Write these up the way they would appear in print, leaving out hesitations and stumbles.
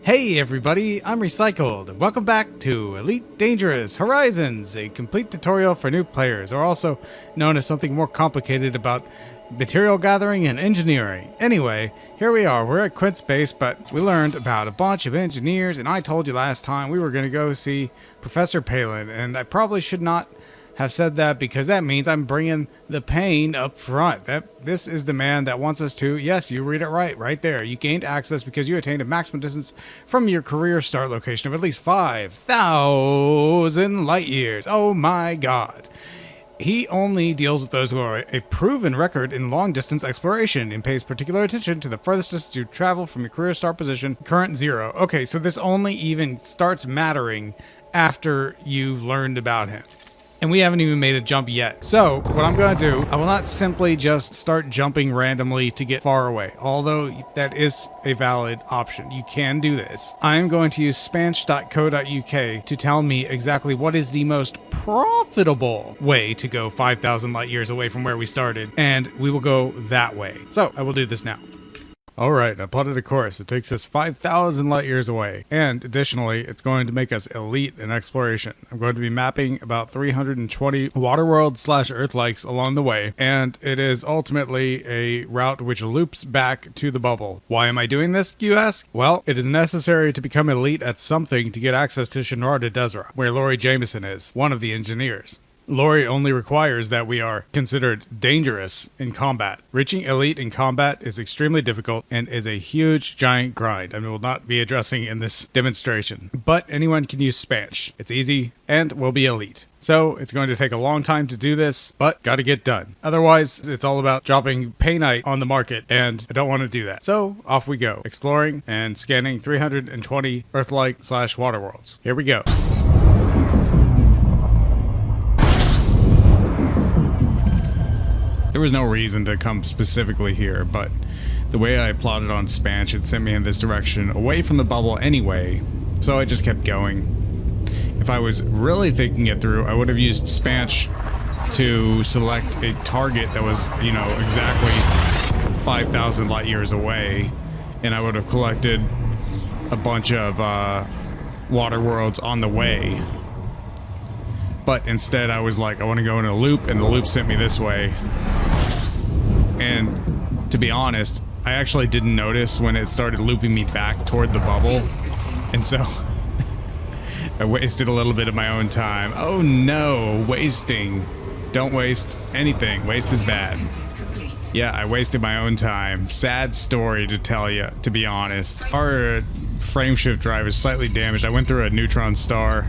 Hey everybody, I'm Recycled, and welcome back to Elite Dangerous Horizons, a complete tutorial for new players, or also known as something more complicated about material gathering and engineering. Anyway, here we are, we're at Quint's base, but we learned about a bunch of engineers, and I told you last time we were going to go see Professor Palin, and I probably should not have said that because that means I'm bringing the pain up front. This is the man that wants us to, yes, you read it right there. You gained access because you attained a maximum distance from your career start location of at least 5,000 light years. Oh my god. He only deals with those who are a proven record in long-distance exploration and pays particular attention to the furthest distance you travel from your career start position, current 0. Okay, so this only even starts mattering after you've learned about him. And we haven't even made a jump yet. So, what I'm going to do, I will not simply just start jumping randomly to get far away, although that is a valid option. You can do this. I am going to use spanch.co.uk to tell me exactly what is the most profitable way to go 5,000 light years away from where we started, and we will go that way. So, I will do this now. Alright, I plotted a course. It takes us 5,000 light years away. And additionally, it's going to make us elite in exploration. I'm going to be mapping about 320 Waterworld/Earth-likes along the way. And it is ultimately a route which loops back to the bubble. Why am I doing this, you ask? Well, it is necessary to become elite at something to get access to Shinra de Desra, where Laurie Jameson is, one of the engineers. Laurie only requires that we are considered dangerous in combat. Reaching elite in combat is extremely difficult and is a huge, giant grind, and we will not be addressing in this demonstration. But anyone can use Spanch. It's easy, and we'll be elite. So, it's going to take a long time to do this, but gotta get done. Otherwise, it's all about dropping Painite on the market, and I don't want to do that. So, off we go, exploring and scanning 320 Earth-like/water worlds. Here we go. There was no reason to come specifically here, but the way I plotted on Spanch, it sent me in this direction away from the bubble anyway, so I just kept going. If I was really thinking it through, I would have used Spanch to select a target that was, you know, exactly 5,000 light years away, and I would have collected a bunch of water worlds on the way. But instead I was like, I want to go in a loop, and the loop sent me this way. And to be honest, I actually didn't notice when it started looping me back toward the bubble. And so I wasted a little bit of my own time. Oh no, wasting. Don't waste anything. Waste is bad. Yeah, I wasted my own time. Sad story to tell you, to be honest. Our frameshift drive is slightly damaged. I went through a neutron star.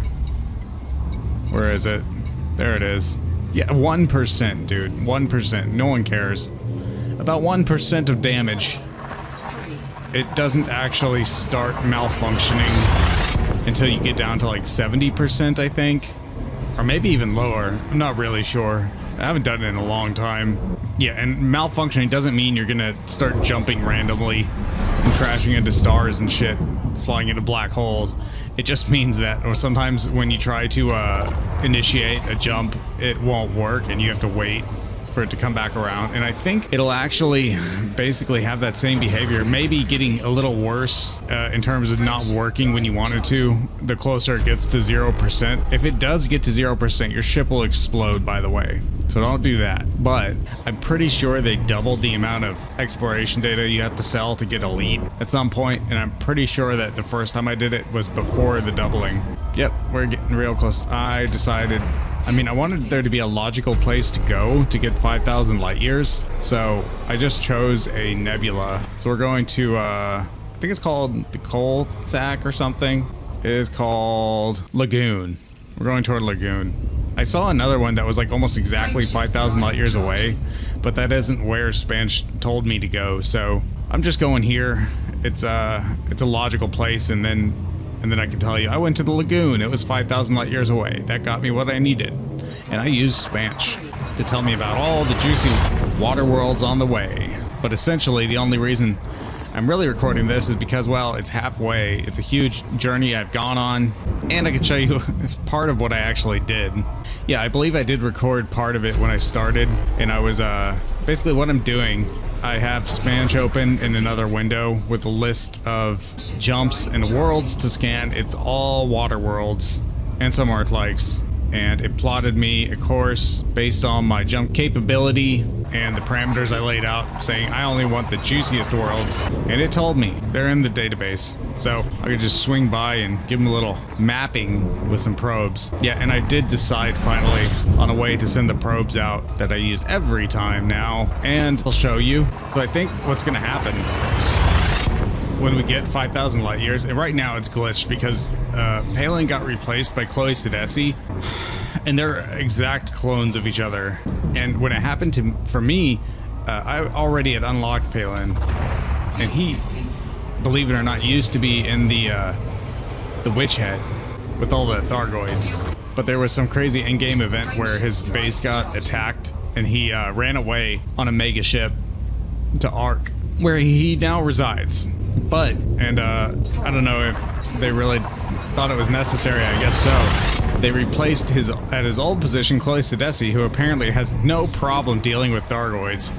Where is it? There it is. Yeah, 1%, dude. 1%. No one cares. About 1% of damage. It doesn't actually start malfunctioning until you get down to like 70%, I think. Or maybe even lower. I'm not really sure. I haven't done it in a long time. Yeah, and malfunctioning doesn't mean you're gonna start jumping randomly and crashing into stars and shit, flying into black holes. It just means that, or sometimes when you try to initiate a jump, it won't work and you have to wait for it to come back around. And I think it'll actually basically have that same behavior, maybe getting a little worse in terms of not working when you want it to, the closer it gets to 0%. If it does get to 0%, your ship will explode, by the way. So don't do that. But I'm pretty sure they doubled the amount of exploration data you have to sell to get elite at some point, and I'm pretty sure that the first time I did it was before the doubling. Yep, we're getting real close. I decided, I mean, I wanted there to be a logical place to go to get 5,000 light years, so I just chose a nebula. So we're going to, I think it's called the Coal Sack or something. It is called Lagoon. We're going toward Lagoon. I saw another one that was like almost exactly 5,000 light years away, but that isn't where Spanch told me to go, so I'm just going here. It's a logical place, and then I can tell you, I went to the lagoon. It was 5,000 light years away. That got me what I needed. And I used Spanch to tell me about all the juicy water worlds on the way. But essentially, the only reason I'm really recording this is because, well, it's halfway. It's a huge journey I've gone on, and I can show you part of what I actually did. Yeah, I believe I did record part of it when I started, and I was, basically what I'm doing I have Spanch open in another window with a list of jumps and worlds to scan. It's all water worlds and some Earth-likes. And it plotted me a course based on my jump capability and the parameters I laid out, saying I only want the juiciest worlds. And it told me they're in the database. So I could just swing by and give them a little mapping with some probes. Yeah, and I did decide finally on a way to send the probes out that I use every time now. And I'll show you. So I think what's going to happen when we get 5,000 light years, and right now it's glitched because Palin got replaced by Chloe Sedesi, and they're exact clones of each other. And when it happened for me, I already had unlocked Palin, and he, believe it or not, used to be in the witch head with all the thargoids. But there was some crazy in-game event where his base got attacked, and he ran away on a mega ship to Ark, where he now resides. But, and I don't know if they really thought it was necessary, I guess so. They replaced at his old position, Chloe Sedesi, who apparently has no problem dealing with thargoids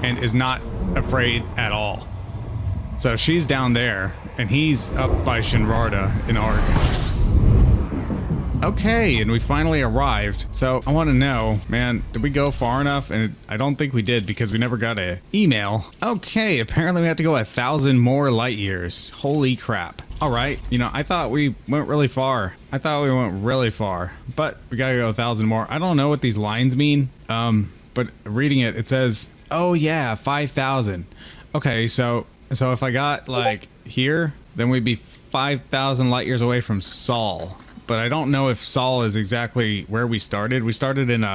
and is not afraid at all. So she's down there, and he's up by Shinvarda in Ark. Okay, and we finally arrived. So I want to know, man, did we go far enough? And I don't think we did because we never got an email. Okay, apparently we have to go 1,000 more light years. Holy crap. All right, you know, I thought we went really far. But we gotta go 1,000 more. I don't know what these lines mean. But reading it, it says, oh yeah, 5,000. Okay, so if I got like here, then we'd be 5,000 light years away from Sol. But I don't know if Sol is exactly where we started. We started in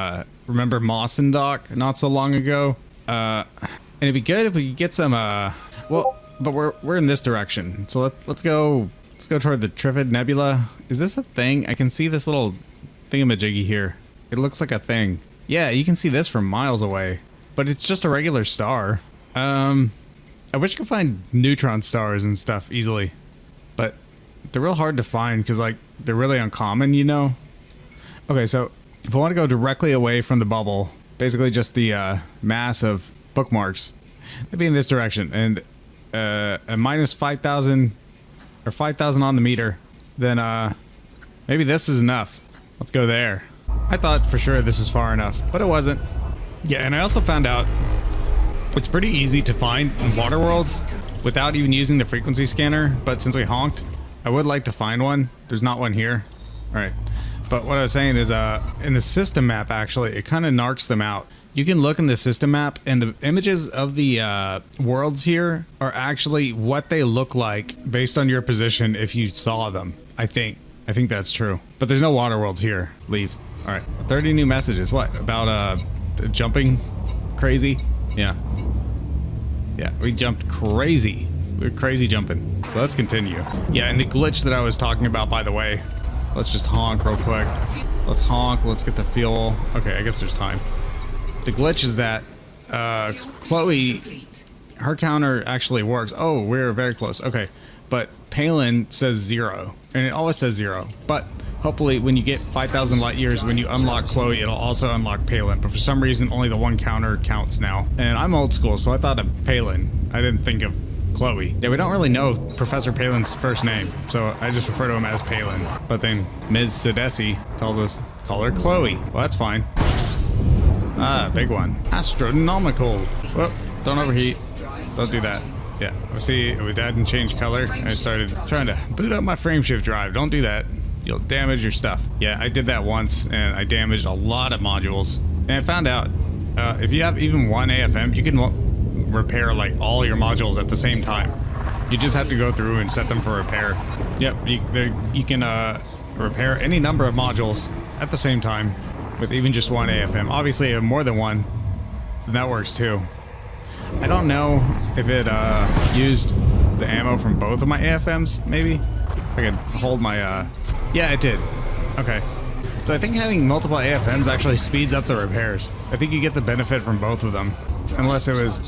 remember Mawson Dock not so long ago. And it'd be good if we could get some well, but we're in this direction. So let's go toward the Trifid Nebula. Is this a thing? I can see this little thingamajiggy here. It looks like a thing. Yeah, you can see this from miles away, but it's just a regular star. I wish you could find neutron stars and stuff easily, but they're real hard to find because like they're really uncommon, you know? Okay, so if I want to go directly away from the bubble, basically just the mass of bookmarks, they'd be in this direction, and a minus 5,000 or 5,000 on the meter, then maybe this is enough. Let's go there. I thought for sure this was far enough, but it wasn't. Yeah, and I also found out it's pretty easy to find in water worlds without even using the frequency scanner, but since we honked, I would like to find one. There's not one here. All right. But what I was saying is in the system map, actually, it kind of narcs them out. You can look in the system map and the images of the worlds here are actually what they look like based on your position if you saw them. I think that's true. But there's no water worlds here. Leave. All right. 30 new messages. What? About jumping crazy? Yeah. Yeah, we jumped crazy. We're crazy jumping. So let's continue. Yeah, and the glitch that I was talking about, by the way, let's just honk real quick. Let's honk. Let's get the fuel. Okay, I guess there's time. The glitch is that Chloe, her counter actually works. Oh, we're very close. Okay, but Palin says 0, and it always says 0. But hopefully when you get 5,000 light years, when you unlock Chloe, it'll also unlock Palin. But for some reason, only the one counter counts now. And I'm old school, so I thought of Palin. I didn't think of Chloe. Yeah, we don't really know Professor Palin's first name, so I just refer to him as Palin. But then Ms. Sedesi tells us, call her Chloe. Well, that's fine. Ah, big one. Astronomical. Whoop, don't overheat. Don't do that. Yeah, see, it didn't change color. I started trying to boot up my frameshift drive. Don't do that. You'll damage your stuff. Yeah, I did that once, and I damaged a lot of modules. And I found out, if you have even one AFM, you can repair like all your modules at the same time. You just have to go through and set them for repair. Yep, you can repair any number of modules at the same time with even just one AFM. Obviously, if you have more than one, then that works too. I don't know if it used the ammo from both of my AFMs, maybe? If I could hold my, yeah, it did. Okay. So I think having multiple AFMs actually speeds up the repairs. I think you get the benefit from both of them. Unless it was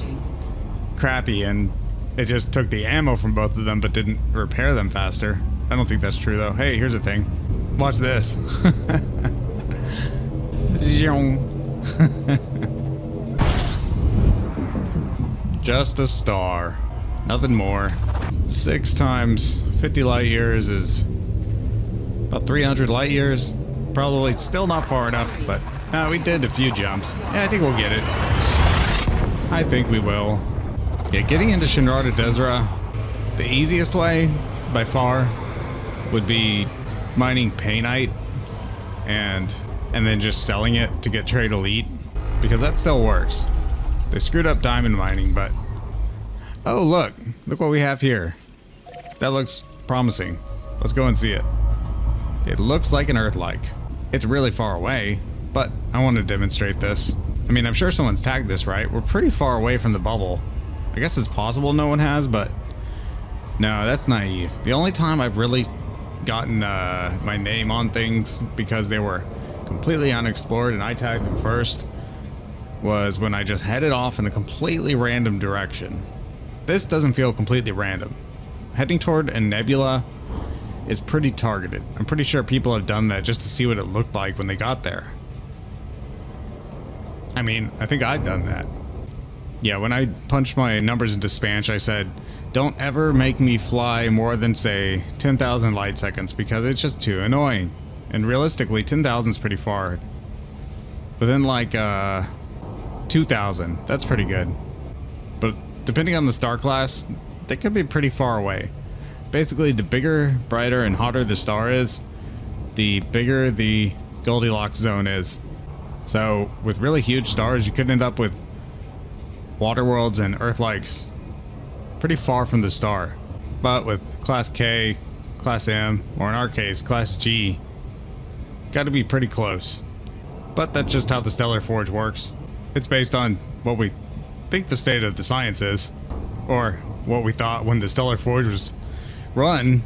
crappy and it just took the ammo from both of them but didn't repair them faster. I don't think that's true though. Hey, here's the thing. Watch this. Just a star. Nothing more. 6 times 50 light years is about 300 light years. Probably still not far enough, but we did a few jumps. Yeah, I think we'll get it. I think we will. Yeah, getting into Shinrarta Dezra, the easiest way by far would be mining Painite and then just selling it to get Trade Elite, because that still works. They screwed up diamond mining, but oh, look what we have here. That looks promising. Let's go and see it. It looks like an Earth-like. It's really far away, but I want to demonstrate this. I mean, I'm sure someone's tagged this, right? We're pretty far away from the bubble. I guess it's possible no one has, but no, that's naive. The only time I've really gotten my name on things because they were completely unexplored and I tagged them first was when I just headed off in a completely random direction. This doesn't feel completely random. Heading toward a nebula is pretty targeted. I'm pretty sure people have done that just to see what it looked like when they got there. I mean, I think I've done that. Yeah, when I punched my numbers into Spanch, I said, don't ever make me fly more than, say, 10,000 light seconds because it's just too annoying. And realistically, 10,000 is pretty far. Within like 2,000, that's pretty good. But depending on the star class, they could be pretty far away. Basically, the bigger, brighter, and hotter the star is, the bigger the Goldilocks zone is. So, with really huge stars, you could end up with water worlds and Earth-likes pretty far from the star. But with Class K, Class M, or in our case, Class G, gotta be pretty close. But that's just how the Stellar Forge works. It's based on what we think the state of the science is, or what we thought when the Stellar Forge was run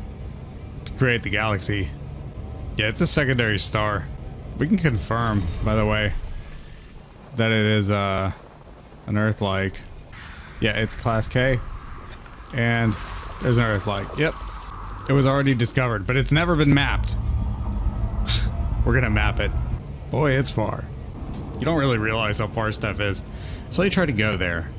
to create the galaxy. Yeah, it's a secondary star. We can confirm, by the way, that it is an Earth-like. Yeah, it's Class K, and there's an Earth-like. Yep, it was already discovered, but it's never been mapped. We're gonna map it. Boy, it's far. You don't really realize how far stuff is, so you try to go there.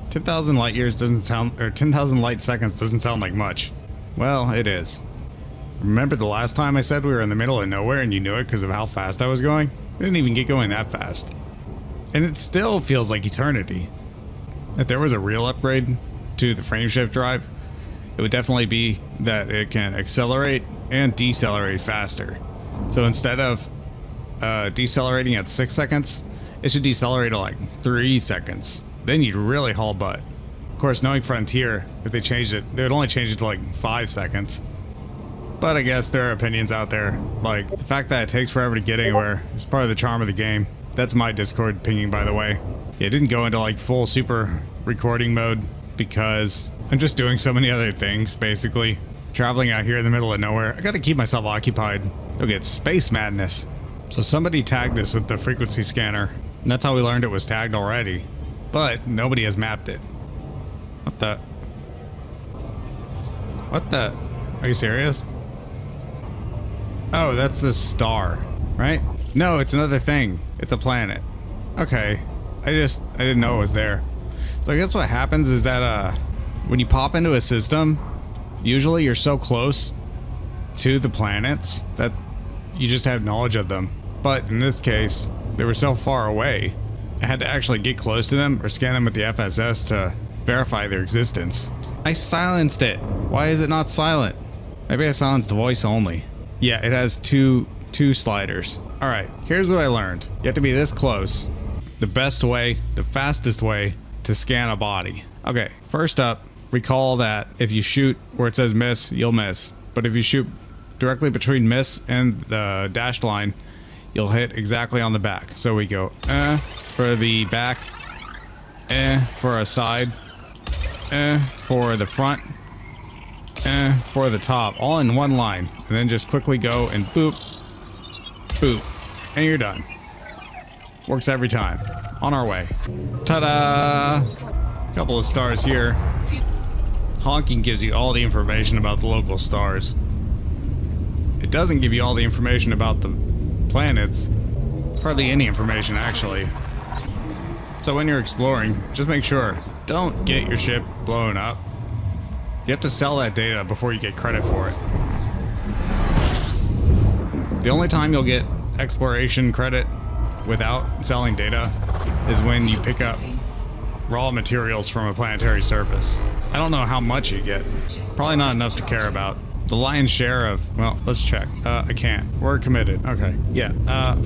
10,000 light years doesn't sound, or 10,000 light seconds doesn't sound like much. Well, it is. Remember the last time I said we were in the middle of nowhere and you knew it because of how fast I was going? We didn't even get going that fast. And it still feels like eternity. If there was a real upgrade to the frameshift drive, it would definitely be that it can accelerate and decelerate faster. So instead of decelerating at 6 seconds, it should decelerate at like 3 seconds. Then you'd really haul butt. Of course, knowing Frontier, if they changed it, they would only change it to like 5 seconds. But I guess there are opinions out there, like the fact that it takes forever to get anywhere is part of the charm of the game. That's my Discord pinging, by the way. Yeah, it didn't go into like full super recording mode because I'm just doing so many other things, basically. Traveling out here in the middle of nowhere, I gotta keep myself occupied. You'll get space madness. So somebody tagged this with the frequency scanner, and that's how we learned it was tagged already. But nobody has mapped it. What the? What the? Are you serious? Oh, that's the star, right? No, it's another thing. It's a planet. Okay. I didn't know it was there. So I guess what happens is that when you pop into a system, usually you're so close to the planets that you just have knowledge of them. But in this case, they were so far away, I had to actually get close to them or scan them with the FSS to verify their existence. I silenced it. Why is it not silent? Maybe I silenced the voice only. Yeah, it has two sliders. All right, here's what I learned. You have to be this close. The best way, the fastest way to scan a body. Okay, first up, recall that if you shoot where it says miss, you'll miss. But if you shoot directly between miss and the dashed line, you'll hit exactly on the back. So we go for the back, for a side, for the front, for the top, all in one line. And then just quickly go and boop, boop, and you're done. Works every time. On our way. Ta-da! Couple of stars here. Honking gives you all the information about the local stars. It doesn't give you all the information about the planets. Hardly any information, actually. So when you're exploring, just make sure don't get your ship blown up. You have to sell that data before you get credit for it. The only time you'll get exploration credit without selling data is when you pick up raw materials from a planetary surface. I don't know how much you get. Probably not enough to care about. The lion's share of, well, let's check. I can't. We're committed. Okay. Yeah.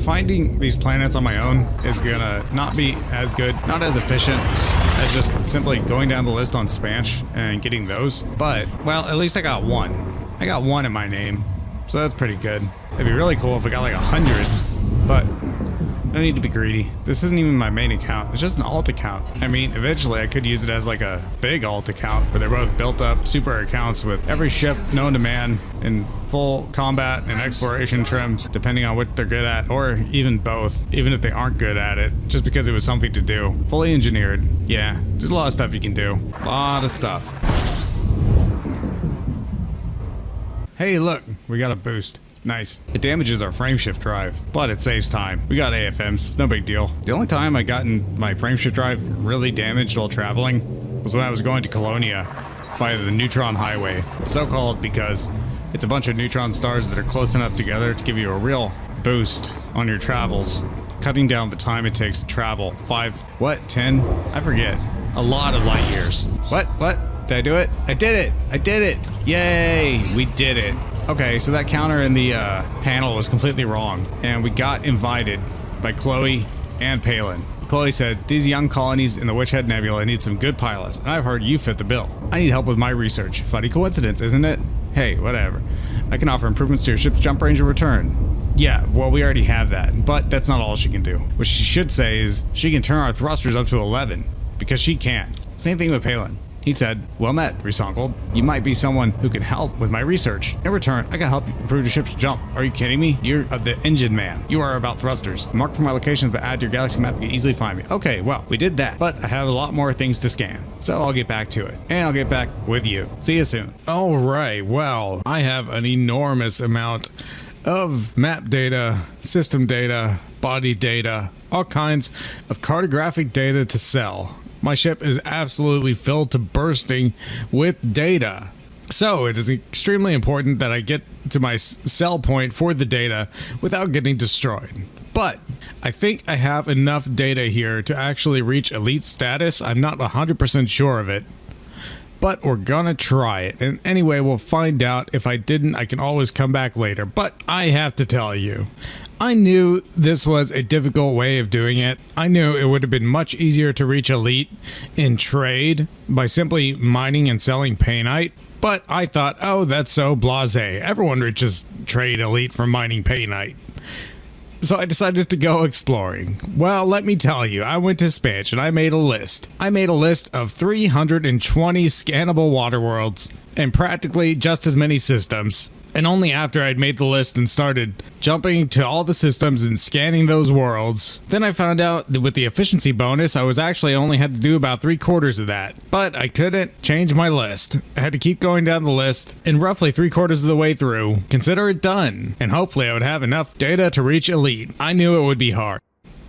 Finding these planets on my own is gonna not be as good, not as efficient as just simply going down the list on Spanch and getting those. But, well, at least I got one. I got one in my name. So that's pretty good. It'd be really cool if I got like 100, but I don't need to be greedy. This isn't even my main account. It's just an alt account. I mean, eventually I could use it as like a big alt account where they're both built up super accounts with every ship known to man in full combat and exploration trim, depending on what they're good at, or even both, even if they aren't good at it, just because it was something to do. Fully engineered. Yeah, there's a lot of stuff you can do. A lot of stuff. Hey, look, we got a boost. Nice. It damages our frameshift drive, but it saves time. We got AFMs, no big deal. The only time I gotten my frameshift drive really damaged while traveling was when I was going to Colonia via the neutron highway. So called because it's a bunch of neutron stars that are close enough together to give you a real boost on your travels, cutting down the time it takes to travel. 10? I forget. A lot of light years. What? Did I do it? I did it! I did it! Yay! We did it. Okay, so that counter in the panel was completely wrong, and we got invited by Chloe and Palin. Chloe said, these young colonies in the Witchhead Nebula need some good pilots, and I've heard you fit the bill. I need help with my research. Funny coincidence, isn't it? Hey, whatever. I can offer improvements to your ship's jump range in return. Yeah, well, we already have that, but that's not all she can do. What she should say is, she can turn our thrusters up to 11, because she can. Same thing with Palin. He said, well met, Resunkled. You might be someone who can help with my research. In return, I can help you improve your ship's jump. Are you kidding me? You're the engine man. You are about thrusters. Mark for my locations, but add to your galaxy map, you can easily find me. Okay, well, we did that, but I have a lot more things to scan. So I'll get back to it. And I'll get back with you. See you soon. All right, well, I have an enormous amount of map data, system data, body data, all kinds of cartographic data to sell. My ship is absolutely filled to bursting with data. So it is extremely important that I get to my sell point for the data without getting destroyed. But I think I have enough data here to actually reach elite status. I'm not 100% sure of it, but we're gonna try it. And anyway, we'll find out. If I didn't, I can always come back later. But I have to tell you, I knew this was a difficult way of doing it. I knew it would have been much easier to reach elite in trade by simply mining and selling painite. But I thought, oh, that's so blasé. Everyone reaches trade elite from mining painite. So I decided to go exploring. Well, let me tell you, I went to Spanch and I made a list. I made a list of 320 scannable water worlds and practically just as many systems. And only after I'd made the list and started jumping to all the systems and scanning those worlds, then I found out that with the efficiency bonus, I was actually only had to do about 3/4 of that. But I couldn't change my list. I had to keep going down the list, and roughly 3/4 of the way through, consider it done. And hopefully I would have enough data to reach elite. I knew it would be hard.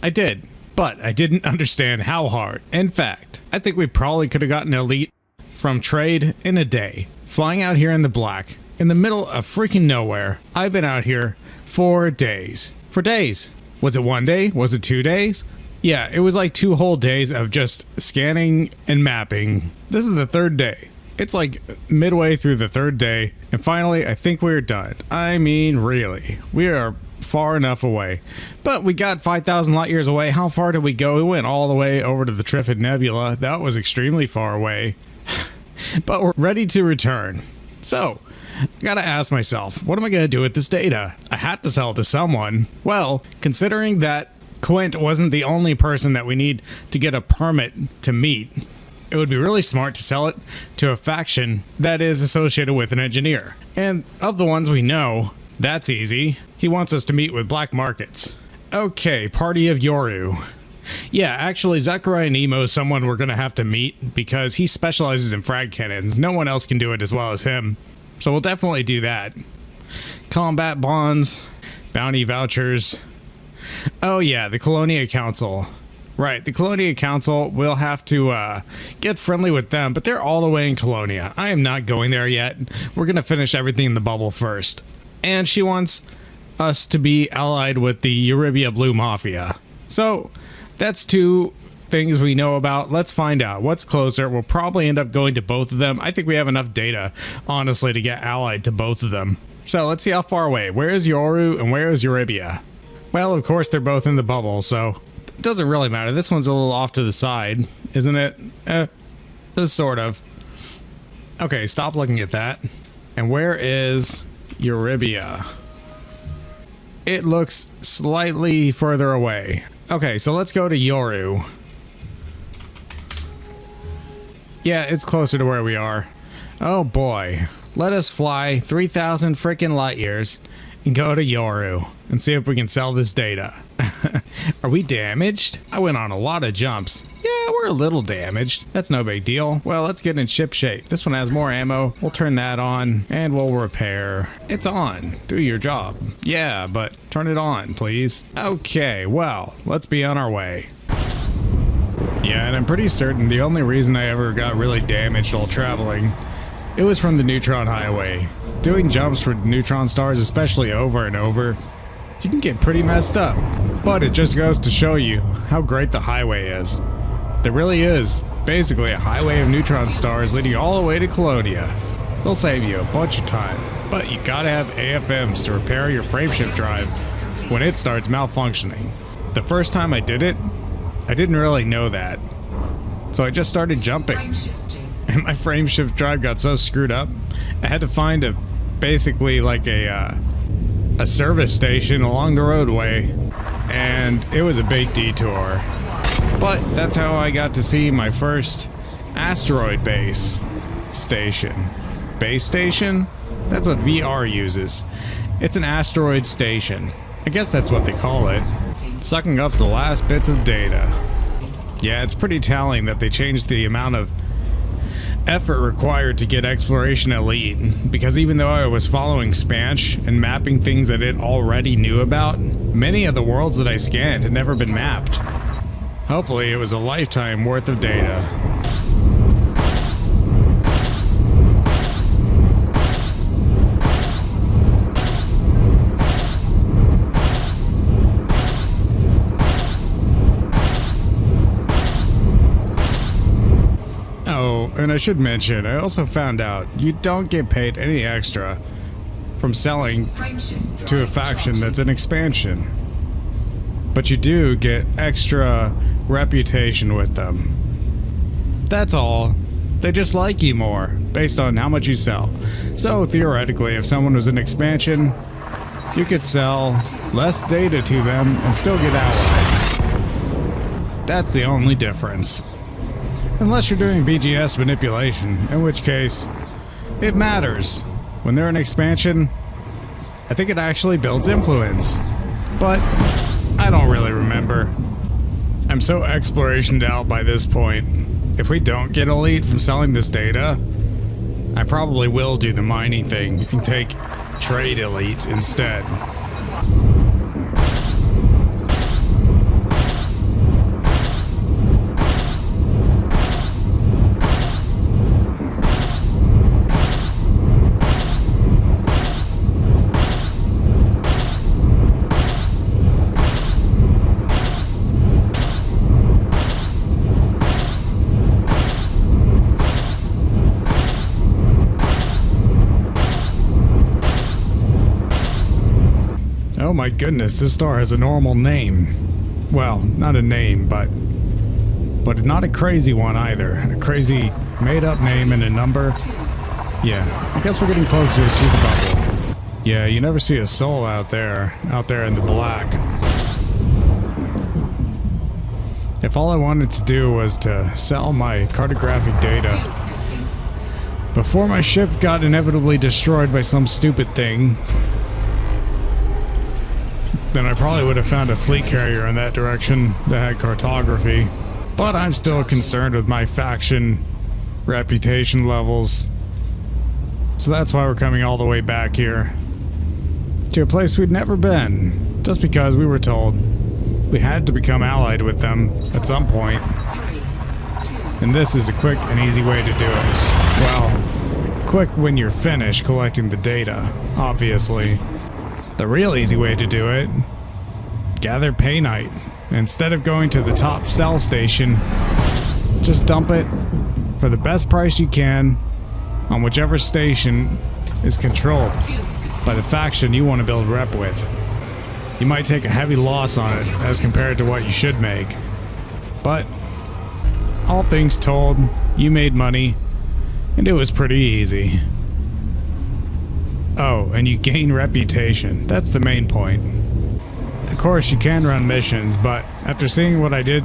I did, but I didn't understand how hard. In fact, I think we probably could have gotten elite from trade in a day. Flying out here in the black, in the middle of freaking nowhere. I've been out here for days. For days. Was it 1 day? Was it 2 days? Yeah, it was like 2 whole days of just scanning and mapping. This is the 3rd day. It's like midway through the 3rd day, and finally I think we're done. I mean, really. We are far enough away. But we got 5,000 light years away. How far did we go? We went all the way over to the Trifid Nebula. That was extremely far away. But we're ready to return. So, I gotta ask myself, what am I gonna do with this data? I had to sell it to someone. Well, considering that Quint wasn't the only person that we need to get a permit to meet, it would be really smart to sell it to a faction that is associated with an engineer. And of the ones we know, that's easy. He wants us to meet with black markets. Okay, Party of Yoru. Yeah, actually, Zachariah Nemo is someone we're gonna have to meet because he specializes in frag cannons. No one else can do it as well as him. So we'll definitely do that. Combat bonds, bounty vouchers. Oh yeah, the Colonia Council. Right, the Colonia Council will have to get friendly with them, but they're all the way in Colonia. I am not going there yet. We're going to finish everything in the bubble first. And she wants us to be allied with the Eurybia Blue Mafia. So, that's two things we know about. Let's find out what's closer. We'll probably end up going to both of them. I think we have enough data, honestly, to get allied to both of them. So, let's see how far away. Where is Yoru and where is Eurybia? Well, of course, they're both in the bubble, so it doesn't really matter. This one's a little off to the side, isn't it? Sort of. Okay, stop looking at that. And where is Eurybia? It looks slightly further away. Okay, so let's go to Yoru. Yeah, it's closer to where we are. Oh boy. Let us fly 3,000 freaking light years and go to Yoru and see if we can sell this data. Are we damaged? I went on a lot of jumps. Yeah, we're a little damaged. That's no big deal. Well, let's get in ship shape. This one has more ammo. We'll turn that on and we'll repair. It's on. Do your job. Yeah, but turn it on, please. Okay, well, let's be on our way. Yeah, and I'm pretty certain the only reason I ever got really damaged while traveling, it was from the neutron highway. Doing jumps for neutron stars, especially over and over, you can get pretty messed up. But it just goes to show you how great the highway is. There really is basically a highway of neutron stars leading all the way to Colonia. They'll save you a bunch of time, but you gotta have AFMs to repair your frameshift drive when it starts malfunctioning. The first time I did it, I didn't really know that. So I just started jumping. And my frameshift drive got so screwed up, I had to find basically like a service station along the roadway, and it was a big detour. But that's how I got to see my first asteroid base station. Base station? That's what VR uses. It's an asteroid station. I guess that's what they call it. Sucking up the last bits of data. Yeah, it's pretty telling that they changed the amount of effort required to get exploration elite, because even though I was following Spanch and mapping things that it already knew about, many of the worlds that I scanned had never been mapped. Hopefully it was a lifetime worth of data. And I should mention, I also found out you don't get paid any extra from selling to a faction that's an expansion. But you do get extra reputation with them. That's all. They just like you more, based on how much you sell. So theoretically, if someone was an expansion, you could sell less data to them and still get allied. That's the only difference. Unless you're doing BGS manipulation, in which case, it matters. When they're an expansion, I think it actually builds influence. But I don't really remember. I'm so explorationed out by this point. If we don't get elite from selling this data, I probably will do the mining thing and take trade elite instead. Oh my goodness, this star has a normal name. Well, not a name, but not a crazy one either. A crazy made-up name and a number. Yeah, I guess we're getting closer to the bubble. Yeah, you never see a soul out there in the black. If all I wanted to do was to sell my cartographic data before my ship got inevitably destroyed by some stupid thing, then I probably would have found a fleet carrier in that direction that had cartography. But I'm still concerned with my faction reputation levels. So that's why we're coming all the way back here. To a place we'd never been, just because we were told We had to become allied with them at some point. And this is a quick and easy way to do it. Well, quick when you're finished collecting the data, obviously. The real easy way to do it, gather painite. Instead of going to the top cell station, just dump it for the best price you can on whichever station is controlled by the faction you want to build rep with. You might take a heavy loss on it as compared to what you should make, but all things told, you made money and it was pretty easy. Oh, and you gain reputation. That's the main point. Of course, you can run missions, but after seeing what I did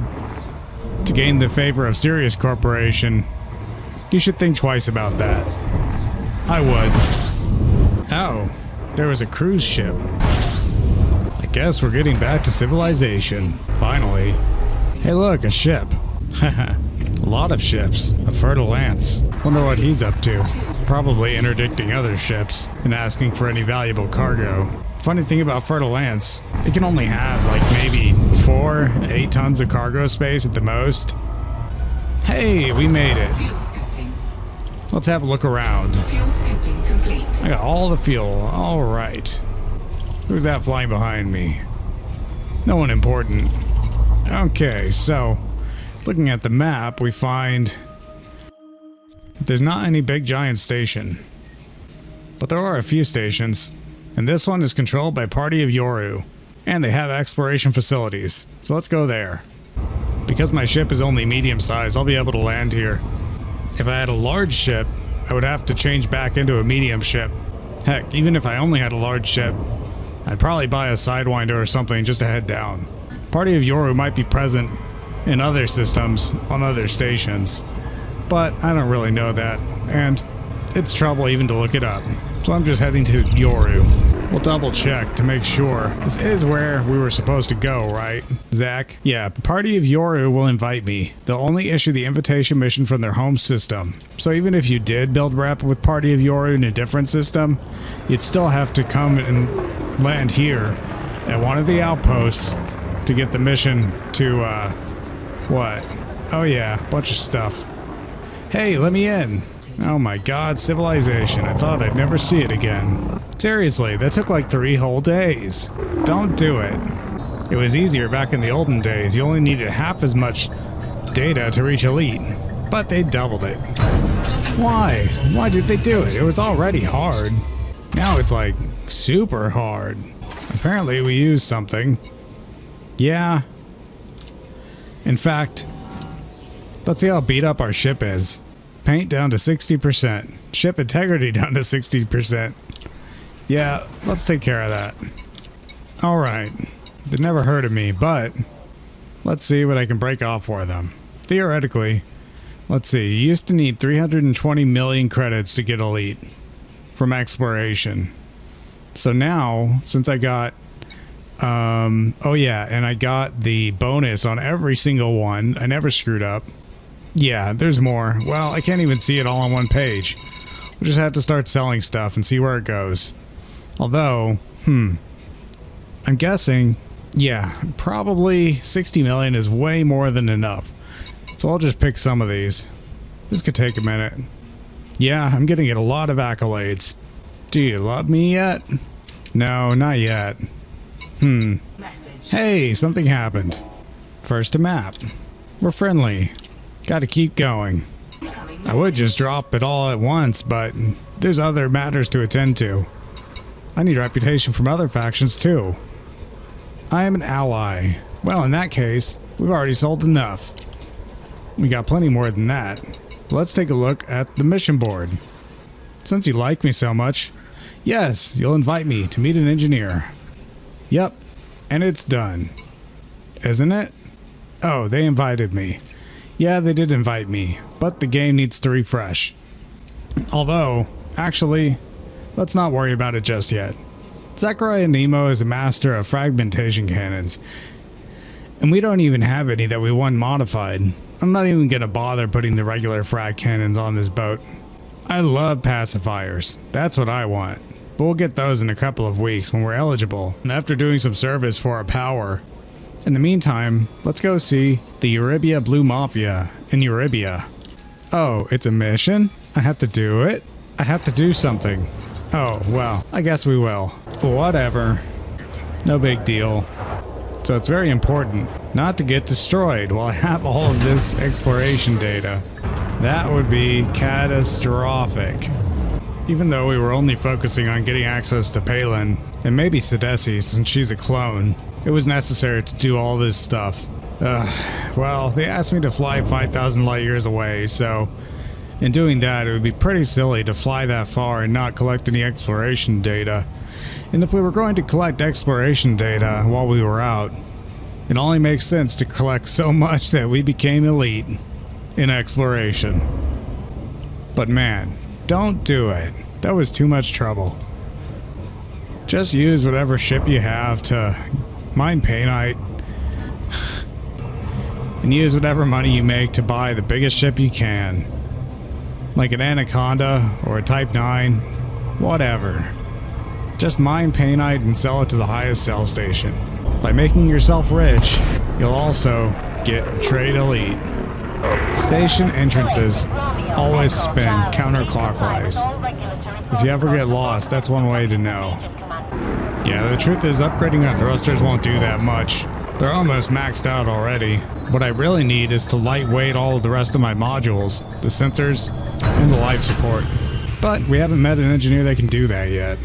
to gain the favor of Sirius Corporation, you should think twice about that. I would. Oh, there was a cruise ship. I guess we're getting back to civilization. Finally. Hey look, a ship. Haha. A lot of ships. A fertile ants. Wonder what he's up to. Probably interdicting other ships and asking for any valuable cargo. Funny thing about fertile ants, it can only have like maybe 8 tons of cargo space at the most. Hey, we made it. Let's have a look around. I got all the fuel. All right. Who's that flying behind me? No one important. Okay, so looking at the map, we find there's not any big giant station, but there are a few stations, and this one is controlled by Party of Yoru, and they have exploration facilities, so let's go there. Because my ship is only medium sized, I'll be able to land here. If I had a large ship, I would have to change back into a medium ship. Heck, even if I only had a large ship, I'd probably buy a Sidewinder or something just to head down. Party of Yoru might be present in other systems on other stations, but I don't really know that, and it's trouble even to look it up. So I'm just heading to Yoru. We'll double check to make sure. This is where we were supposed to go, right, Zach? Yeah, Party of Yoru will invite me. They'll only issue the invitation mission from their home system. So even if you did build rep with Party of Yoru in a different system, you'd still have to come and land here at one of the outposts to get the mission to, what? Oh yeah, bunch of stuff. Hey, let me in. Oh my god, civilization. I thought I'd never see it again. Seriously, that took like 3 whole days. Don't do it. It was easier back in the olden days. You only needed half as much data to reach elite, but they doubled it. Why? Why did they do it? It was already hard. Now it's like super hard. Apparently we used something. Yeah. In fact, let's see how beat up our ship is. Paint down to 60%. Ship integrity down to 60%. Yeah, let's take care of that. Alright. They never heard of me, but let's see what I can break off for them. Theoretically, let's see. You used to need 320 million credits to get elite from exploration. So now, since I got oh yeah, and I got the bonus on every single one. I never screwed up. Yeah, there's more. Well, I can't even see it all on one page. We'll just have to start selling stuff and see where it goes. Although, I'm guessing, yeah, probably 60 million is way more than enough. So I'll just pick some of these. This could take a minute. Yeah, I'm gonna get a lot of accolades. Do you love me yet? No, not yet. Hey, something happened. First a map. We're friendly. Gotta keep going. I would just drop it all at once, but there's other matters to attend to. I need reputation from other factions too. I am an ally. Well, in that case, we've already sold enough. We got plenty more than that. Let's take a look at the mission board. Since you like me so much, yes, you'll invite me to meet an engineer. Yep, and it's done. Isn't it? Oh, they invited me. Yeah, they did invite me, but the game needs to refresh. Although, actually, let's not worry about it just yet. Sakurai Nemo is a master of fragmentation cannons, and we don't even have any that we want modified. I'm not even gonna bother putting the regular frag cannons on this boat. I love pacifiers. That's what I want. But we'll get those in a couple of weeks when we're eligible, and after doing some service for our power In the meantime, let's go see the Eurybia Blue Mafia in Eurybia. Oh, it's a mission? I have to do it? I have to do something. Oh, well, I guess we will. Whatever. No big deal. So it's very important not to get destroyed while I have all of this exploration data. That would be catastrophic. Even though we were only focusing on getting access to Palin, and maybe Sedesi since she's a clone, it was necessary to do all this stuff. Well, they asked me to fly 5,000 light years away, so in doing that, it would be pretty silly to fly that far and not collect any exploration data. And if we were going to collect exploration data while we were out, it only makes sense to collect so much that we became elite in exploration. But man, don't do it. That was too much trouble. Just use whatever ship you have to mine painite, and use whatever money you make to buy the biggest ship you can. Like an Anaconda or a Type 9, whatever. Just mine painite and sell it to the highest sell station. By making yourself rich, you'll also get trade elite. Station entrances always spin counterclockwise. If you ever get lost, that's one way to know. Yeah, the truth is upgrading our thrusters won't do that much. They're almost maxed out already. What I really need is to lightweight all of the rest of my modules, the sensors, and the life support. But we haven't met an engineer that can do that yet.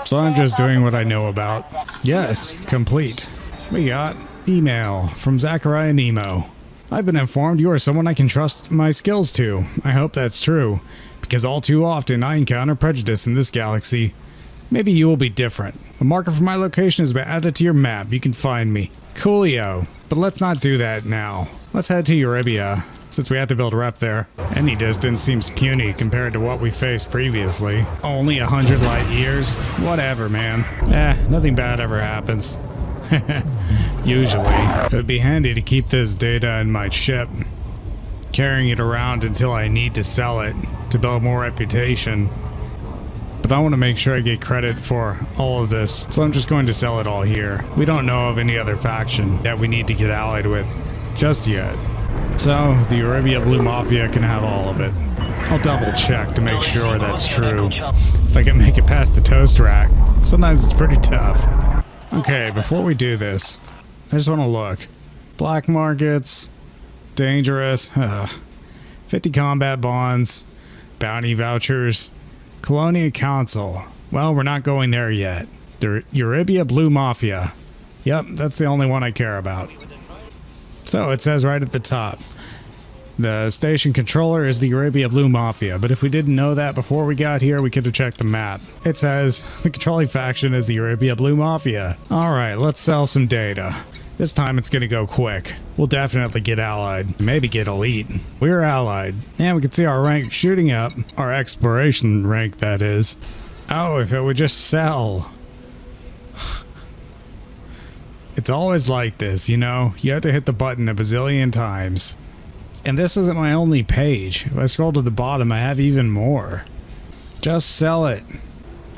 So I'm just doing what I know about. Yes, complete. We got email from Zachariah Nemo. I've been informed you are someone I can trust my skills to. I hope that's true, because all too often I encounter prejudice in this galaxy. Maybe you will be different. A marker for my location has been added to your map. You can find me. Coolio. But let's not do that now. Let's head to Eurybia, since we have to build a rep there. Any distance seems puny compared to what we faced previously. Only 100 light years? Whatever, man. Nothing bad ever happens. Usually. It would be handy to keep this data in my ship, carrying it around until I need to sell it to build more reputation. But I want to make sure I get credit for all of this, so I'm just going to sell it all here. We don't know of any other faction that we need to get allied with just yet. So, the Eurybia Blue Mafia can have all of it. I'll double check to make sure that's true. If I can make it past the toast rack. Sometimes it's pretty tough. Okay, before we do this, I just want to look. Black markets, dangerous, 50 combat bonds, bounty vouchers, Colonia Council. Well, we're not going there yet. The Eurybia Blue Mafia. Yep, that's the only one I care about. So it says right at the top, the station controller is the Eurybia Blue Mafia, but if we didn't know that before we got here, we could have checked the map. It says the controlling faction is the Eurybia Blue Mafia. Alright, let's sell some data. This time it's gonna go quick. We'll definitely get allied. Maybe get elite. We're allied. And we can see our rank shooting up. Our exploration rank, that is. Oh, if it would just sell. It's always like this, you know? You have to hit the button a bazillion times. And this isn't my only page. If I scroll to the bottom, I have even more. Just sell it.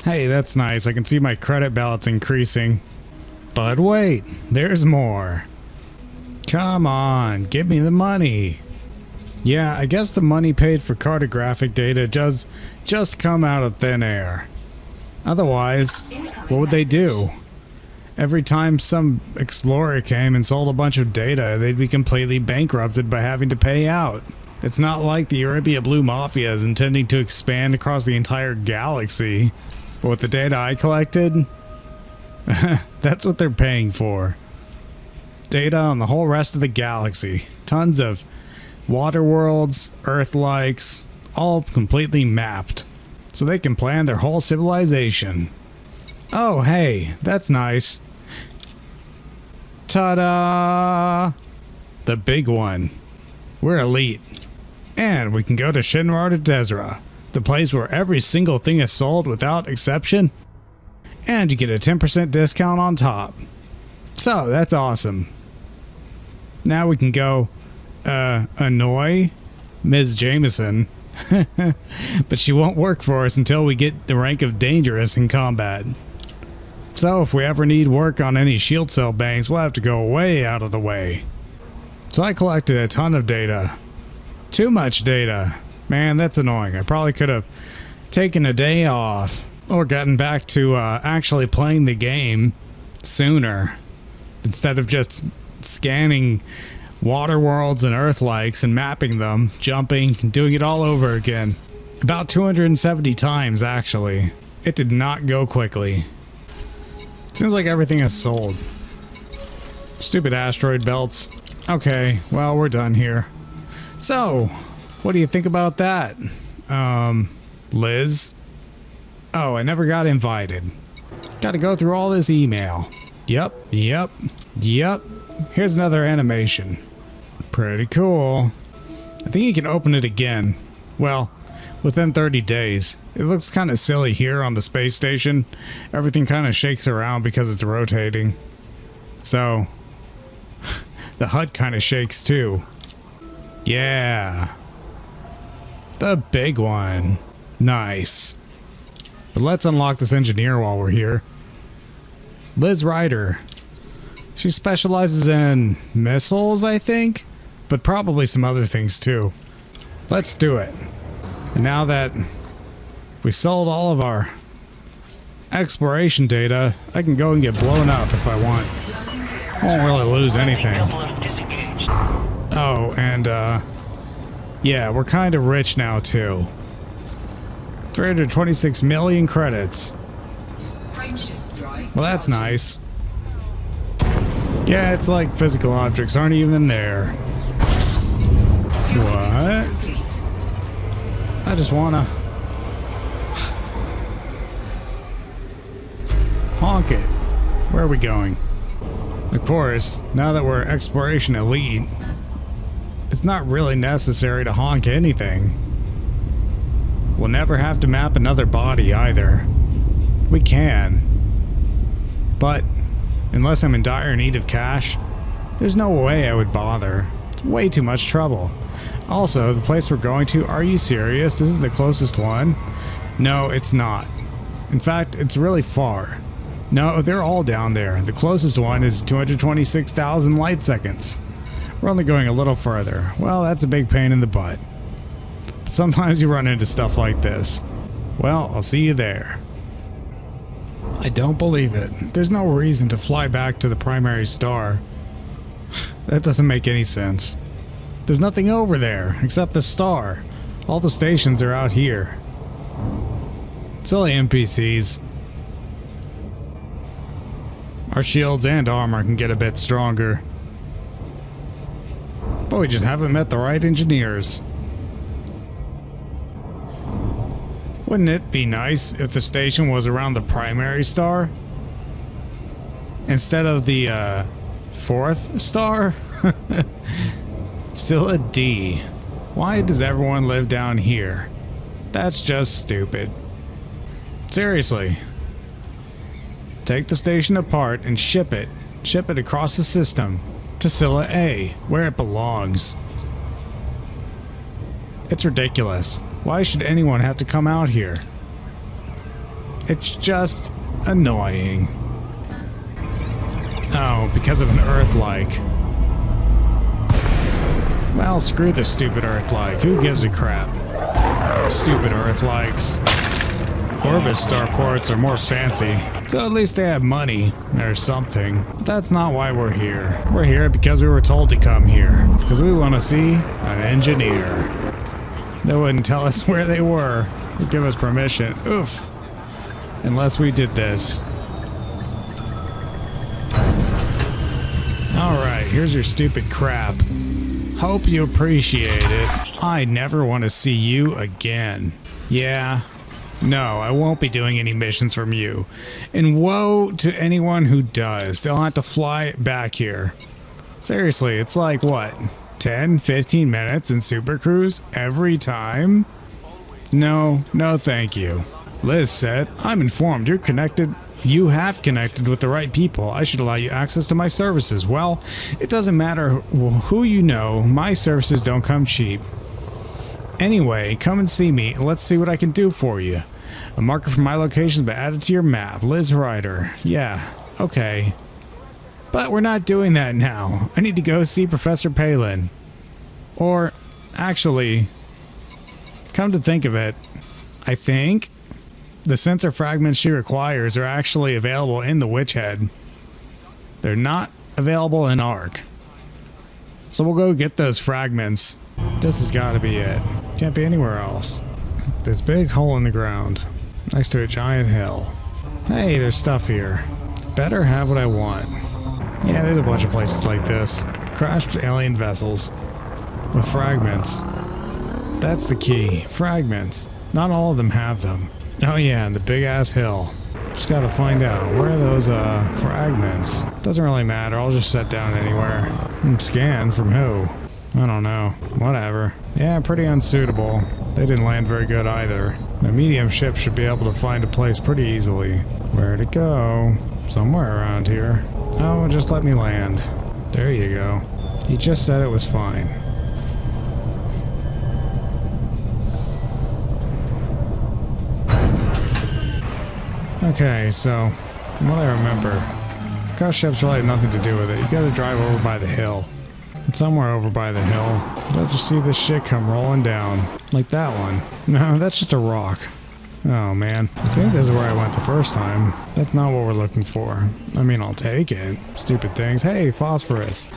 Hey, that's nice. I can see my credit balance increasing. But wait, there's more. Come on, give me the money. Yeah, I guess the money paid for cartographic data does just come out of thin air. Otherwise, what would they do? Every time some explorer came and sold a bunch of data, they'd be completely bankrupted by having to pay out. It's not like the Eurybia Blue Mafia is intending to expand across the entire galaxy. But with the data I collected, that's what they're paying for. Data on the whole rest of the galaxy. Tons of water worlds, Earth-likes, all completely mapped. So they can plan their whole civilization. Oh, hey, that's nice. Ta-da! The big one. We're elite. And we can go to Shinrar to Desra, the place where every single thing is sold without exception. And you get a 10% discount on top. So, that's awesome. Now we can go, annoy Ms. Jameson. But she won't work for us until we get the rank of dangerous in combat. So if we ever need work on any shield cell banks, we'll have to go way out of the way. So I collected a ton of data. Too much data. Man, that's annoying. I probably could have taken a day off or gotten back to actually playing the game sooner instead of just scanning water worlds and earth likes and mapping them, jumping, and doing it all over again. About 270 times, actually. It did not go quickly. Seems like everything is sold. Stupid asteroid belts. Okay, well, we're done here. So, what do you think about that? Liz? Oh, I never got invited. Gotta go through all this email. Yep. Here's another animation. Pretty cool. I think you can open it again. Well, within 30 days. It looks kind of silly here on the space station. Everything kind of shakes around because it's rotating. So, the HUD kind of shakes too. Yeah. The big one. Nice. But let's unlock this engineer while we're here. Liz Ryder. She specializes in missiles, I think, but probably some other things too. Let's do it. And now that we sold all of our exploration data, I can go and get blown up if I want. Won't really lose anything. Oh, and yeah, we're kind of rich now too. 326 million credits. Well, that's nice. Yeah, it's like physical objects aren't even there. What? I just wanna honk it. Where are we going? Of course, now that we're exploration elite, it's not really necessary to honk anything. We'll never have to map another body either. We can. But unless I'm in dire need of cash, there's no way I would bother. It's way too much trouble. Also, the place we're going to, are you serious? This is the closest one? No, it's not. In fact, it's really far. No, they're all down there. The closest one is 226,000 light seconds. We're only going a little further. Well, that's a big pain in the butt. But sometimes you run into stuff like this. Well, I'll see you there. I don't believe it. There's no reason to fly back to the primary star. That doesn't make any sense. There's nothing over there except the star. All the stations are out here. Silly NPCs. Our shields and armor can get a bit stronger. But we just haven't met the right engineers. Wouldn't it be nice if the station was around the primary star? Instead of the, fourth star? Still a D. Why does everyone live down here? That's just stupid. Seriously. Take the station apart and ship it. Ship it across the system to Scylla A, where it belongs. It's ridiculous. Why should anyone have to come out here? It's just annoying. Oh, because of an Earth-like. Well, screw the stupid Earth-like. Who gives a crap? Stupid Earth-likes. Orbit starports are more fancy, so at least they have money or something. But that's not why we're here. We're here because we were told to come here. Because we want to see an engineer. They wouldn't tell us where they were or give us permission. Oof. Unless we did this. Alright, here's your stupid crap. Hope you appreciate it. I never want to see you again. Yeah. No, I won't be doing any missions from you. And woe to anyone who does. They'll have to fly back here. Seriously, it's like what? 10, 15 minutes in Super Cruise every time? No, no thank you. Liz said, I'm informed you're connected. You have connected with the right people. I should allow you access to my services. Well, it doesn't matter who you know. My services don't come cheap. Anyway, come and see me and let's see what I can do for you. A marker for my location has been added to your map. Liz Ryder. Yeah, okay. But we're not doing that now. I need to go see Professor Palin. Or, actually, come to think of it, I think the sensor fragments she requires are actually available in the Witch Head. They're not available in ARC. So we'll go get those fragments. This has got to be it. Can't be anywhere else. This big hole in the ground, next to a giant hill. Hey, there's stuff here. Better have what I want. Yeah, there's a bunch of places like this. Crashed alien vessels with fragments. That's the key. Fragments. Not all of them have them. Oh yeah, and the big ass hill. Just gotta find out where are those fragments. Doesn't really matter, I'll just set down anywhere. Scan from who? I don't know. Whatever. Yeah, pretty unsuitable. They didn't land very good either. My medium ship should be able to find a place pretty easily. Where'd it go? Somewhere around here. Oh, just let me land. There you go. He just said it was fine. Okay, so, from what I remember, ghost ships really had nothing to do with it. You gotta drive over by the hill. And somewhere over by the hill, you'll just see this shit come rolling down. Like that one. No, that's just a rock. Oh man, I think this is where I went the first time. That's not what we're looking for. I mean, I'll take it. Stupid things. Hey, phosphorus.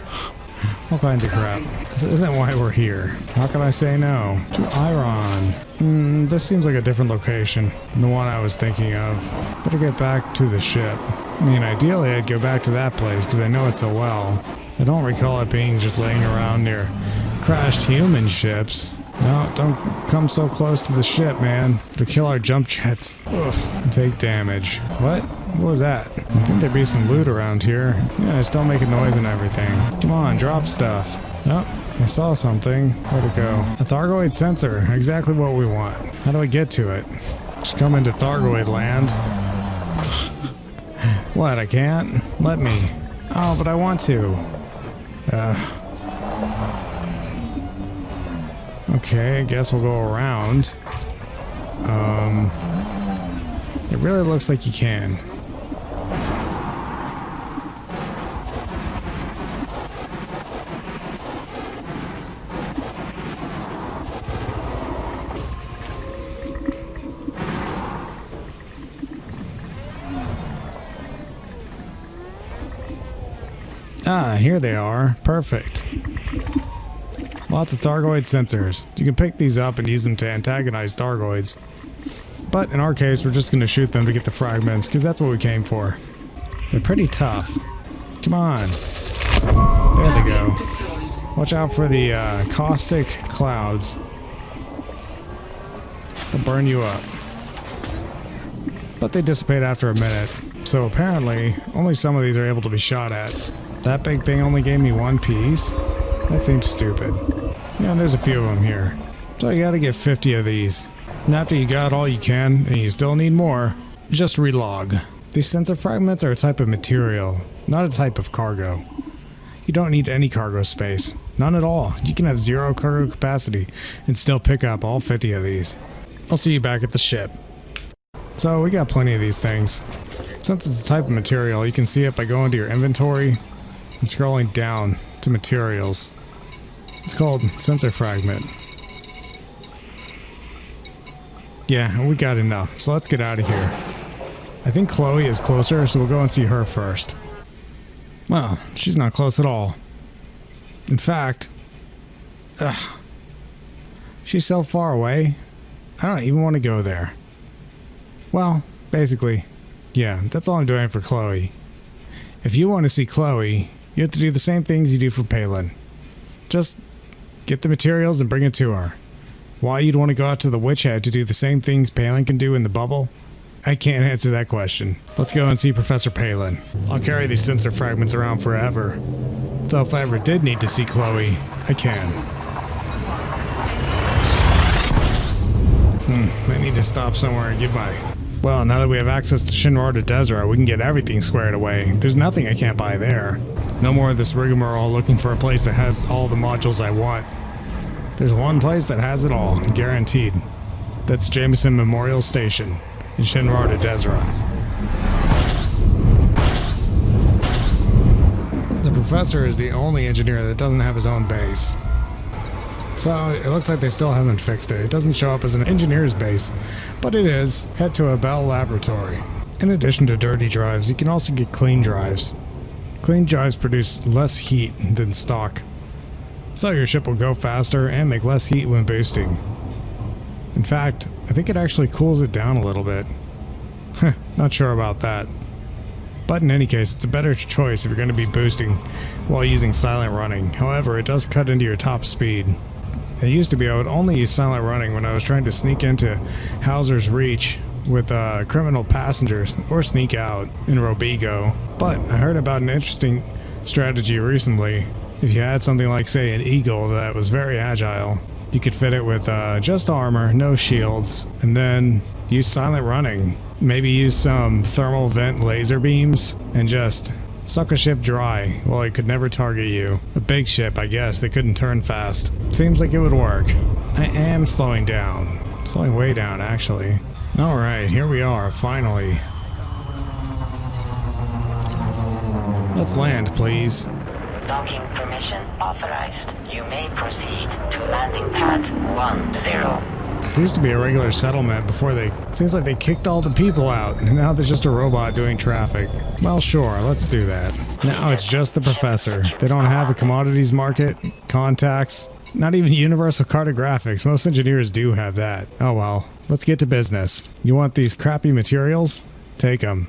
All kinds of crap. This isn't why we're here. How can I say no? To Iron. This seems like a different location than the one I was thinking of. Better get back to the ship. I mean, ideally I'd go back to that place because I know it so well. I don't recall it being just laying around near crashed human ships. No, don't come so close to the ship, man. It'll kill our jump jets. Oof. And take damage. What? What was that? I think there'd be some loot around here. Yeah, just don't make a noise and everything. Come on, drop stuff. Oh, I saw something. Where'd it go? A thargoid sensor. Exactly what we want. How do I get to it? Just come into thargoid land. What, I can't? Let me. Oh, but I want to. Okay, I guess we'll go around. It really looks like you can. Ah, here they are. Perfect. Lots of thargoid sensors. You can pick these up and use them to antagonize thargoids. But in our case, we're just going to shoot them to get the fragments, because that's what we came for. They're pretty tough. Come on. There they go. Watch out for the caustic clouds. They'll burn you up. But they dissipate after a minute. So apparently, only some of these are able to be shot at. That big thing only gave me one piece? That seems stupid. Yeah, there's a few of them here. So you gotta get 50 of these. And after you got all you can, and you still need more, just relog. These sensor fragments are a type of material, not a type of cargo. You don't need any cargo space. None at all. You can have 0 cargo capacity and still pick up all 50 of these. I'll see you back at the ship. So we got plenty of these things. Since it's a type of material, you can see it by going to your inventory and scrolling down to materials. It's called sensor fragment. Yeah, we got enough, so let's get out of here. I think Chloe is closer, so we'll go and see her first. Well, she's not close at all. In fact, she's so far away, I don't even want to go there. Well, basically, yeah, that's all I'm doing for Chloe. If you want to see Chloe, you have to do the same things you do for Palin. Just get the materials and bring it to her. Why you'd want to go out to the Witch Head to do the same things Palin can do in the bubble? I can't answer that question. Let's go and see Professor Palin. I'll carry these sensor fragments around forever. So if I ever did need to see Chloe, I can. I need to stop somewhere and give my... Well, now that we have access to Shinra to Desra, we can get everything squared away. There's nothing I can't buy there. No more of this rigmarole looking for a place that has all the modules I want. There's one place that has it all, guaranteed. That's Jameson Memorial Station. in Shinrar to Desra. The professor is the only engineer that doesn't have his own base. So it looks like they still haven't fixed it. It doesn't show up as an engineer's base, but it is. Head to a Bell laboratory. In addition to dirty drives, you can also get clean drives. Clean drives produce less heat than stock, so your ship will go faster and make less heat when boosting. In fact, I think it actually cools it down a little bit. Not sure about that. But in any case, it's a better choice if you're going to be boosting while using silent running. However, it does cut into your top speed. It used to be I would only use silent running when I was trying to sneak into Hauser's Reach with criminal passengers or sneak out in Robigo. But I heard about an interesting strategy recently. If you had something like, say, an Eagle that was very agile, you could fit it with just armor, no shields, and then use silent running. Maybe use some thermal vent laser beams and just suck a ship dry. Well, it could never target you. A big ship, I guess, they couldn't turn fast. Seems like it would work. I am slowing down. Slowing way down, actually. Alright, here we are, finally. Let's land, please. Docking permission authorized. You may proceed to landing pad 10. This used to be a regular settlement before they... Seems like they kicked all the people out, and now there's just a robot doing traffic. Well, sure, let's do that. Now it's just the professor. They don't have a commodities market, contacts, not even universal cartographics. Most engineers do have that. Oh well, let's get to business. You want these crappy materials? Take them.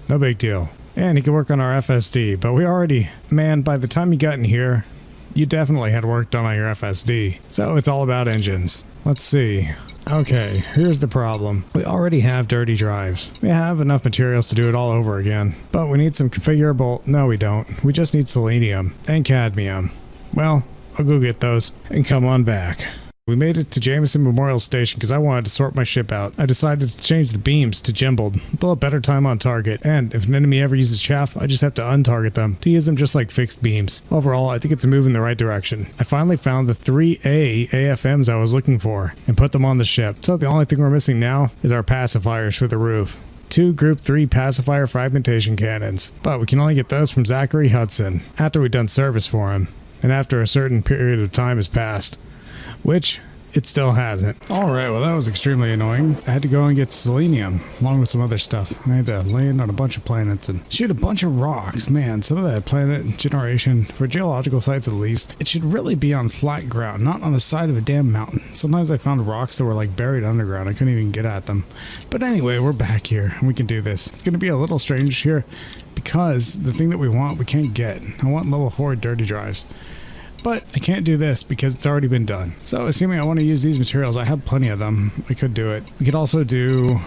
No big deal. And he can work on our FSD, but we already... Man, by the time you got in here, you definitely had work done on your FSD. So it's all about engines. Let's see. Okay, here's the problem. We already have dirty drives. We have enough materials to do it all over again. But we need some configurable... No, we don't. We just need selenium and cadmium. Well, I'll go get those and come on back. We made it to Jameson Memorial Station because I wanted to sort my ship out. I decided to change the beams to jumbled. They'll have better time on target, and if an enemy ever uses chaff, I just have to untarget them to use them just like fixed beams. Overall, I think it's a move in the right direction. I finally found the 3A AFMs I was looking for and put them on the ship. So the only thing we're missing now is our pacifiers for the roof. 2 Group 3 pacifier fragmentation cannons, but we can only get those from Zachary Hudson after we've done service for him, and after a certain period of time has passed. Which it still hasn't. Alright, well that was extremely annoying. I had to go and get selenium, along with some other stuff. I had to land on a bunch of planets and shoot a bunch of rocks. Man, some of that planet generation, for geological sites at least, it should really be on flat ground, not on the side of a damn mountain. Sometimes I found rocks that were like buried underground. I couldn't even get at them. But anyway, we're back here and we can do this. It's going to be a little strange here because the thing that we want, we can't get. I want level 4 dirty drives. But I can't do this because it's already been done. So assuming I want to use these materials, I have plenty of them. I could do it. We could also do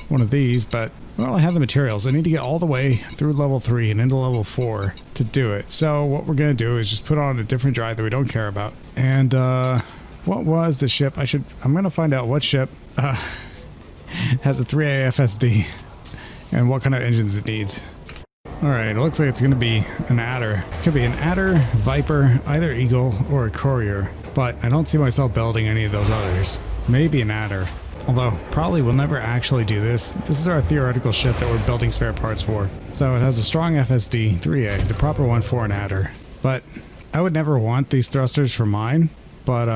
one of these, but well, I have the materials. I need to get all the way through level 3 and into level 4 to do it. So what we're going to do is just put on a different drive that we don't care about. And what was the ship? I'm going to find out what ship has a 3A FSD and what kind of engines it needs. Alright, it looks like it's going to be an adder. It could be an adder, viper, either eagle, or a courier. But I don't see myself building any of those others. Maybe an adder. Although, probably we'll never actually do this. This is our theoretical ship that we're building spare parts for. So it has a strong FSD, 3A, the proper one for an adder. But I would never want these thrusters for mine. But,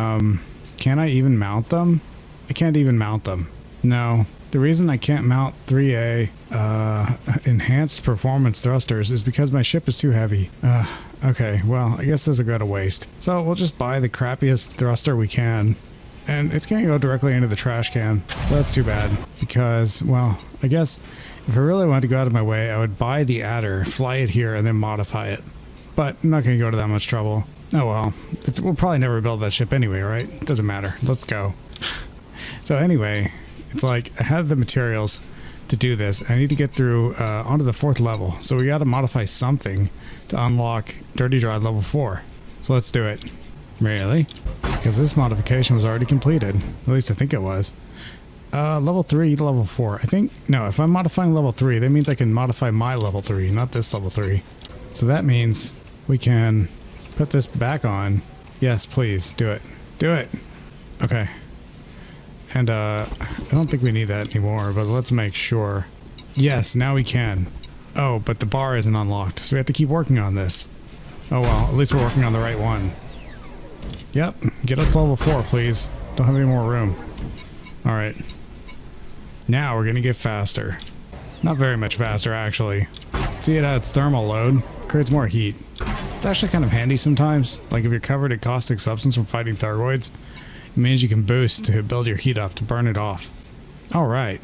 can I even mount them? I can't even mount them. No. The reason I can't mount 3A enhanced performance thrusters is because my ship is too heavy. Okay, well, I guess this will go to waste. So we'll just buy the crappiest thruster we can. And it's going to go directly into the trash can. So that's too bad. Because, well, I guess if I really wanted to go out of my way, I would buy the adder, fly it here, and then modify it. But I'm not going to go to that much trouble. Oh well, we'll probably never build that ship anyway, right? Doesn't matter. Let's go. So anyway... It's like, I have the materials to do this. I need to get through onto the 4th level. So we got to modify something to unlock Dirty Drive level 4. So let's do it. Really? Because this modification was already completed. At least I think it was. Level 3 to level 4. I think, no, if I'm modifying level 3, that means I can modify my level 3, not this level 3. So that means we can put this back on. Yes, please, do it. Do it. Okay. And I don't think we need that anymore, but let's make sure. Yes, now we can. Oh, but the bar isn't unlocked, so we have to keep working on this. Oh well, at least we're working on the right one. Yep, get up to level 4, please. Don't have any more room. Alright. Now we're gonna get faster. Not very much faster, actually. See, it adds thermal load, creates more heat. It's actually kind of handy sometimes. Like if you're covered in caustic substance from fighting thargoids, it means you can boost to build your heat up to burn it off. Alright.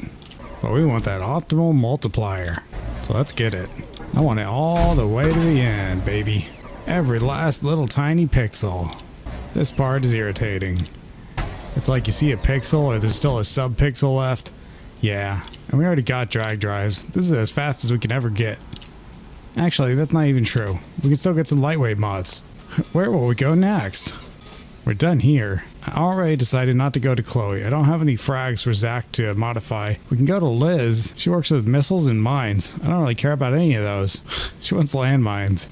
But we want that optimal multiplier. So let's get it. I want it all the way to the end, baby. Every last little tiny pixel. This part is irritating. It's like you see a pixel or there's still a sub-pixel left. Yeah, and we already got drag drives. This is as fast as we can ever get. Actually, that's not even true. We can still get some lightweight mods. Where will we go next? We're done here. I already decided not to go to Chloe. I don't have any frags for Zach to modify. We can go to Liz. She works with missiles and mines. I don't really care about any of those. She wants landmines.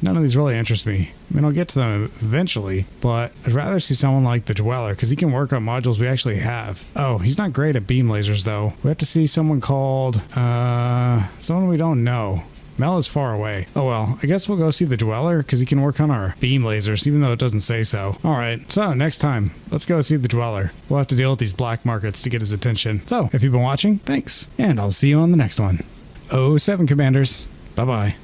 None of these really interest me. I mean, I'll get to them eventually, but I'd rather see someone like the Dweller, because he can work on modules we actually have. Oh, he's not great at beam lasers, though. We have to see someone called, someone we don't know. Mel is far away. Oh well, I guess we'll go see the Dweller, because he can work on our beam lasers, even though it doesn't say so. Alright, so next time, let's go see the Dweller. We'll have to deal with these black markets to get his attention. So, if you've been watching, thanks, and I'll see you on the next one. 07 Commanders. Bye-bye.